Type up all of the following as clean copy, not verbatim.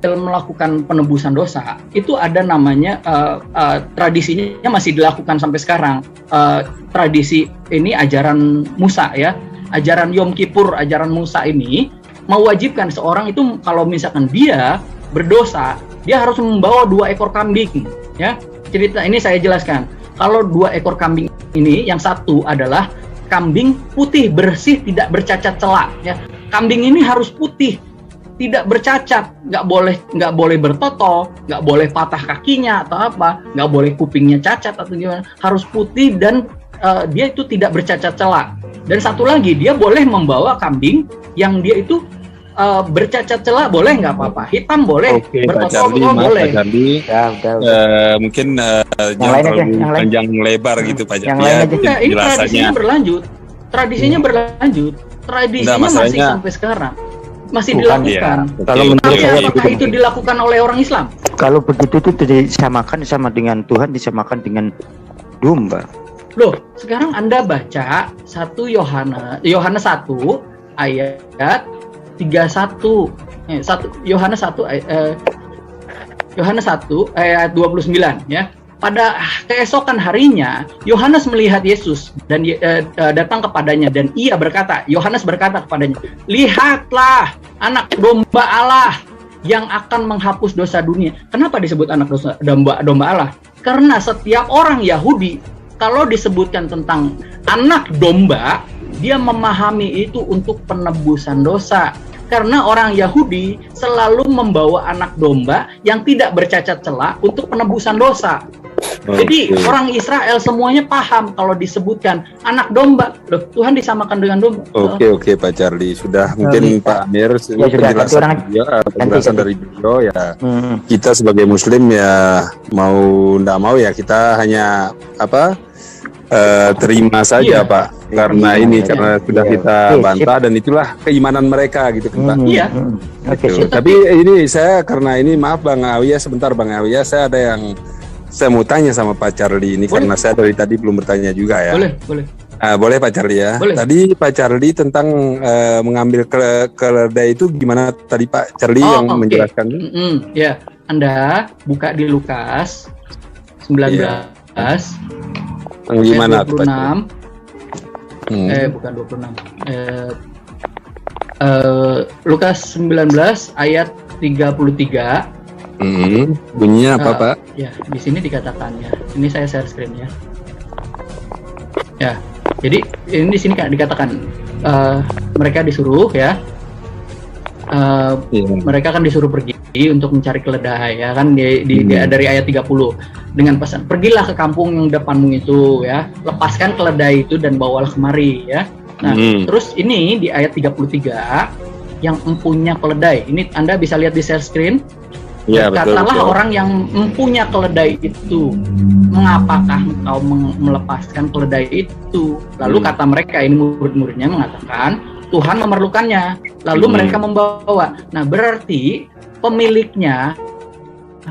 melakukan penebusan dosa itu ada namanya tradisinya masih dilakukan sampai sekarang. Tradisi ini ajaran Musa ya, ajaran Yom Kippur, ajaran Musa ini mewajibkan seorang itu kalau misalkan dia berdosa, dia harus membawa 2 ekor kambing ya. Cerita ini saya jelaskan. Kalau 2 ekor kambing ini, yang satu adalah kambing putih bersih tidak bercacat celak ya. Kambing ini harus putih, tidak bercacat, nggak boleh bertoto, nggak boleh patah kakinya atau apa, nggak boleh kupingnya cacat atau gimana, harus putih dan dia itu tidak bercacat celak. Dan satu lagi, dia boleh membawa kambing yang dia itu bercacat celak, boleh nggak apa-apa, hitam boleh, bertoto boleh. Mungkin jangan terlalu panjang lebar gitu Pak Jardi. Ini tradisinya berlanjut, tradisinya masih sampai sekarang. Masih dilakukan. Ya. Kalau menurut saya apakah itu dilakukan oleh orang Islam? Kalau begitu itu disamakan sama dengan Tuhan, disamakan dengan domba. Loh, sekarang Anda baca 1 Yohanes 1 ayat 31. Yohanes 1 ayat 29 ya. Pada keesokan harinya, Yohanes melihat Yesus dan datang kepadanya dan Yohanes berkata kepadanya, "Lihatlah anak domba Allah yang akan menghapus dosa dunia." Kenapa disebut anak domba Allah? Karena setiap orang Yahudi kalau disebutkan tentang anak domba, dia memahami itu untuk penebusan dosa. Karena orang Yahudi selalu membawa anak domba yang tidak bercacat celak untuk penebusan dosa. Jadi orang Israel semuanya paham kalau disebutkan anak domba. Loh, Tuhan disamakan dengan domba. Oke Pak Jardi, sudah mungkin Pak Amir penjelasan dari beliau ya. Kita sebagai Muslim ya mau ndak mau ya kita hanya terima saja Pak, karena karena sudah kita bantah dan itulah keimanan mereka gitu kan Pak. Iya. Tapi ini karena maaf Bang Awiyah, sebentar Bang Awiyah, saya mau tanya sama Pak Jardi ini. Boleh. Karena saya dari tadi belum bertanya juga ya. Boleh. Boleh Pak Jardi ya. Boleh. Tadi Pak Jardi tentang mengambil keledai itu gimana tadi Pak Jardi yang menjelaskan? Ya, Anda buka di Lukas 19. Gimana 26. Bukan 26. Lukas 19 ayat 33. Bunyinya apa Pak? Ya, di sini dikatakan ya. Ini saya share screen ya. Ya, jadi ini di sini dikatakan mereka disuruh ya. Mereka kan disuruh pergi untuk mencari keledai ya kan dari ayat 30 dengan pesan, "Pergilah ke kampung yang depanmu itu ya, lepaskan keledai itu dan bawalah kemari ya." Nah, terus ini di ayat 33 yang mempunyai keledai. Ini Anda bisa lihat di share screen. Ya, katalah orang yang mempunyai keledai itu, "Mengapakah engkau melepaskan keledai itu?" Lalu kata mereka, ini murid-muridnya mengatakan, "Tuhan memerlukannya." Lalu mereka membawa. Nah, berarti pemiliknya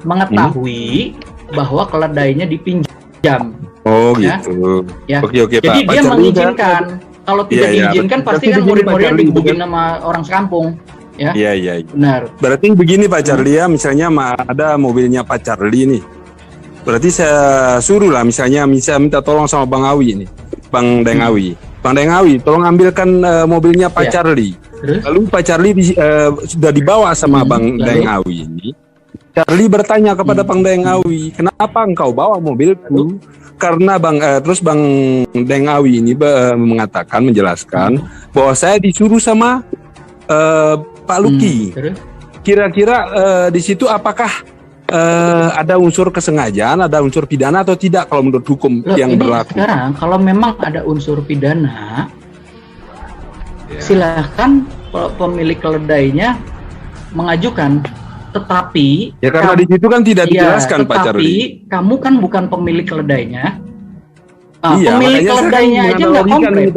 mengetahui bahwa keledainya dipinjam. Oh ya? Gitu. Ya. Oke jadi Pak. Dia mengizinkan. Kalau tidak diizinkan pasti kan murid-muridnya digebukin sama orang sekampung. Ya. Iya. Benar. Berarti begini Pak Jardi ya, misalnya ada mobilnya Pak Jardi nih. Berarti saya suruh lah misalnya minta tolong sama Bang Awi nih, Bang Dengawi. Bang Dengawi, tolong ambilkan mobilnya Pak Jardi. Lalu Pak Jardi sudah dibawa sama Bang Dengawi ini. Jardi bertanya kepada Bang Dengawi, "Kenapa engkau bawa mobilku?" Karena terus Bang Dengawi ini menjelaskan bahwa saya disuruh sama Pak Luki. Kira-kira di situ apakah ada unsur kesengajaan, ada unsur pidana atau tidak kalau menurut hukum yang berlaku? Sekarang kalau memang ada unsur pidana, silahkan pemilik keledainya mengajukan. Tetapi ya karena di situ kan tidak dijelaskan Pak Jardi. Tetapi kamu kan bukan pemilik keledainya. Iya, pemilik keledainya aja nggak komplit.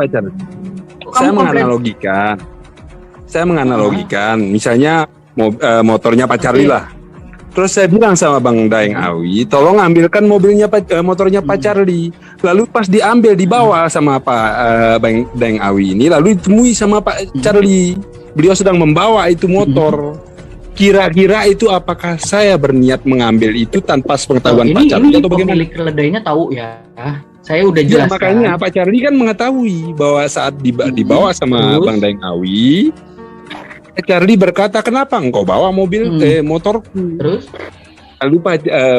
Saya menganalogikan, misalnya motornya Pak Jardi lah. Terus saya bilang sama Bang Daeng Awi, tolong ambilkan motornya Pak Jardi. Lalu pas dibawa sama Bang Daeng Awi ini, lalu ditemui sama Pak Jardi. Beliau sedang membawa itu motor. Kira-kira itu apakah saya berniat mengambil itu tanpa sepengetahuan Pak ini Charlie atau bagaimana? pemilik keledainya tahu ya. Saya udah Ya, jelaskan. makanya Pak Charlie kan mengetahui bahwa saat dibawa sama Terus? Bang Daeng Awi, Pak Charlie berkata, kenapa engkau bawa mobil motorku? Terus? Lalu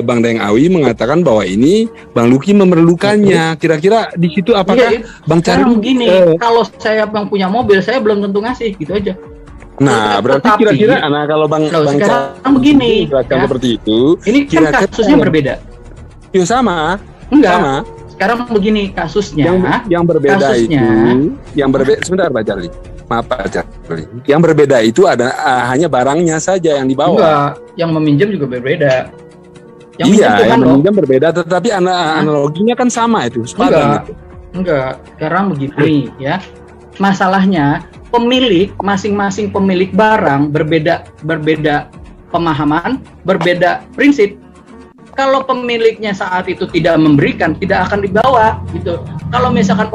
Bang Daeng Awi mengatakan bahwa ini Bang Luki memerlukannya. Kira-kira di situ apakah Bang Sekarang Charlie? begini, kalau saya yang punya mobil, saya belum tentu ngasih, gitu aja. Nah, berarti Tetapi, kira-kira, nah kalau Bang sekarang Charlie begini, jelaskan ya. seperti itu, Ini kan kira-kira kasusnya berbeda. ya sama. Enggak. Sama. Sekarang begini kasusnya. Yang berbeda kasusnya, itu, yang berbeda sebentar Pak Charlie. Maaf Pak Charlie. Yang berbeda itu ada hanya barangnya saja yang dibawa. enggak, yang meminjam juga berbeda. Yang Iya, Tuhan yang loh. meminjam berbeda, tetapi analoginya kan sama itu. Enggak. Enggak. Sekarang begini ya. Masalahnya pemilik, masing-masing pemilik barang berbeda pemahaman, berbeda prinsip. Kalau pemiliknya saat itu tidak memberikan, tidak akan dibawa gitu. Kalau misalkan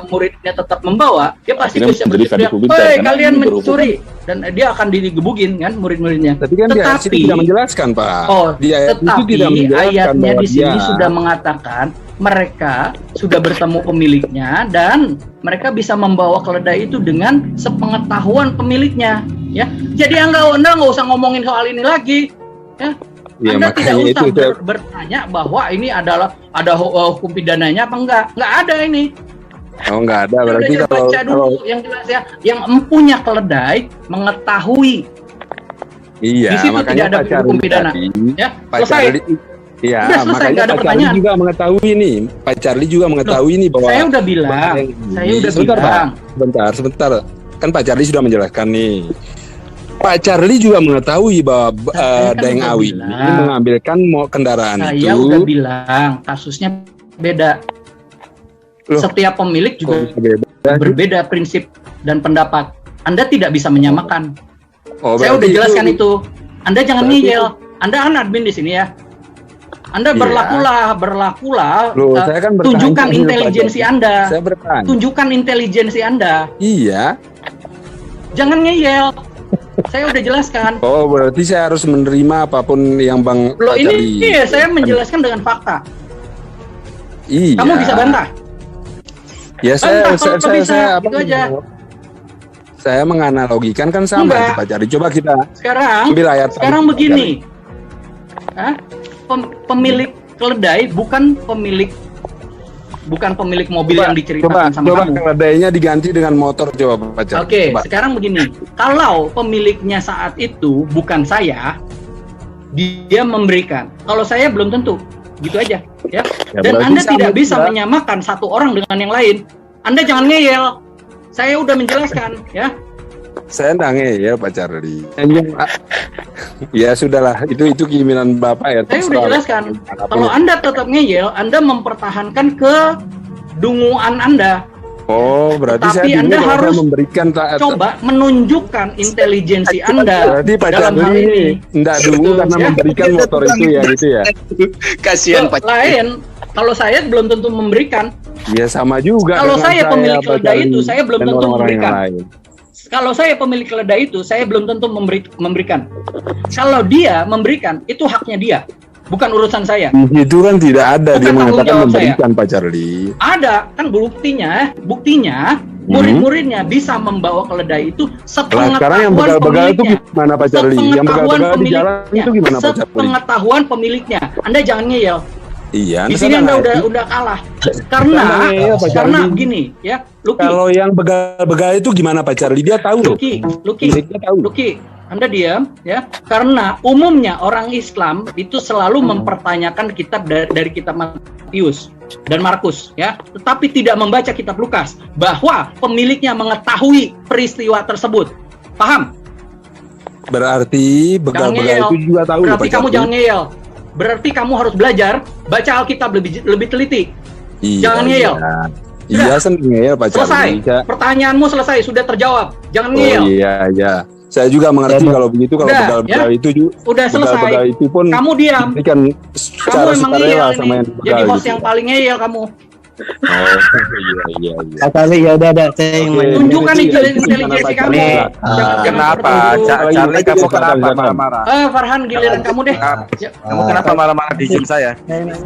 muridnya tetap membawa, dia pasti Akhirnya bisa menjadi berteriak, kadipubintar, "Woi, karena kalian ini mencuri!" Dan dia akan digebugin kan murid-muridnya. Tapi kan dia di sini tidak menjelaskan Pak. Oh, Di ayat itu tetapi tidak menjelaskan ayatnya bahwa di sini dia- sudah mengatakan mereka sudah bertemu pemiliknya dan mereka bisa membawa keledai itu dengan sepengetahuan pemiliknya. Ya, jadi Anda nggak usah ngomongin soal ini lagi. Ya, Ya, Anda tidak makanya usah itu bertanya bahwa ini adalah ada hukum pidananya apa enggak ada ini. Oh, enggak ada. Berarti Udah baca dulu yang jelas ya, yang empunya keledai mengetahui. iya, Di situ makanya tidak ada Pak Charlie hukum pidana. tadi, Ya, Pak selesai. Charlie, iya, Udah selesai, makanya nggak ada Pak Charlie pertanyaan. juga mengetahui nih. Pak Charlie juga mengetahui nih bahwa Saya udah bilang, Sebentar, Pak. Sebentar. Kan Pak Charlie sudah menjelaskan nih. Pak Charlie juga mengetahui bahwa Saya kan Daeng udah Awi bilang. ini mengambilkan kendaraan Saya itu. udah bilang kasusnya beda. Loh, Setiap pemilik kok juga bisa beda? berbeda prinsip dan pendapat. Anda tidak bisa menyamakan. Oh, Saya udah berarti jelaskan itu. Anda jangan berarti ngeyel. Anda kan admin di sini ya. Anda Iya. berlakulah. Loh, saya kan bertanya tunjukkan sama intelijensi Pak Anda. Saya bertanya. Tunjukkan intelijensi Anda. Iya. Jangan ngeyel. Saya udah jelaskan. Oh, berarti saya harus menerima apapun yang Bang Loh Pak ini Charlie. iya, saya menjelaskan dengan fakta. Iya. Kamu bisa bantah. Ya, saya Bantah kalau bisa, gitu aja. Saya menganalogikan kan sama Enggak. itu, Pak Charlie. Coba kita Sekarang ambil ayat Sekarang tadi, Pak begini, Hah? Pemilik keledai bukan pemilik mobil Coba, yang diceritakan sama coba kamu. keledainya diganti dengan motor, coba Pak Charlie. Oke, Coba. sekarang begini, kalau pemiliknya saat itu bukan saya, dia memberikan. Kalau saya belum tentu, gitu aja, ya. Ya, Dan berarti Anda sama tidak bisa juga. menyamakan satu orang dengan yang lain. Anda jangan ngeyel. Saya udah menjelaskan, ya. Saya nangis ya Pak Charlie. Ya sudahlah, itu keinginan Bapak ya. Saya udah terserah. jelaskan. Apapun. Kalau Anda tetap ngeyel, Anda mempertahankan kedunguan Anda. Oh, berarti Tapi saya Anda bingung kalau harus saya memberikan Coba menunjukkan intelijensi Anda Berarti Pak dalam hal Charlie ini. enggak dulu Gitu, karena ya. memberikan motor itu ya gitu ya. Kasihan Loh, Pak. lain, kalau saya belum tentu memberikan. Ya sama juga. Kalau dengan saya pemilik Pak keledai Charlie, itu, saya belum dan tentu orang-orang yang memberikan. lain. Kalau saya pemilik keledai itu, saya belum tentu memberikan. Kalau dia memberikan, itu haknya dia, bukan urusan saya. Itu kan tidak ada Bukan dia tanggung mengatakan jawab memberikan Pak Charlie. Ada kan buktinya murid-muridnya bisa membawa keledai itu Lah sepengetahuan sekarang yang begal-begal itu pemiliknya. gimana Pak Charlie? Yang Sepengetahuan begal-begal di jalan pemiliknya. itu gimana Pak Charlie? Sepengetahuan pemiliknya. Anda jangan ngeyel. Iya, Di Anda sini Anda sadar. udah kalah. Karena Pak Charlie. gini ya, Luki, Kalau yang begal-begal itu gimana Pak Charlie? Dia tahu loh. Luki, Dia tahu. Luki, Anda diam ya. Karena umumnya orang Islam itu selalu mempertanyakan kitab dari kitab Matius dan Markus ya, tetapi tidak membaca kitab Lukas bahwa pemiliknya mengetahui peristiwa tersebut. Paham? Berarti begal-begal itu juga tahu loh, Berarti Pak kamu Charlie. jangan ngeyel. Berarti kamu harus belajar baca Alkitab lebih teliti. Iya, Jangan ngeyel. Iya, senang ngeyel Pak Selesai. Charlie. Pertanyaanmu selesai, sudah terjawab. Jangan Oh ngeyel. iya. Saya juga mengerti kalau begitu, kalau Udah, begal-begal itu juga. Udah selesai. Begal-begal itu pun Kamu diam. diberikan Kamu secara emang sukarela ngeyel sama nih. yang Jadi begal host gitu. yang paling ngeyel kamu. iya. Kak Charlie ya udah saya yang Oke. main. Tunjukkan intelijensi kamu. Nih, Jangan Kenapa? tertutup. Charlie kamu kenapa marah-marah? Farhan giliran kamu deh. Kamu kenapa marah-marah di Zoom saya? Saya-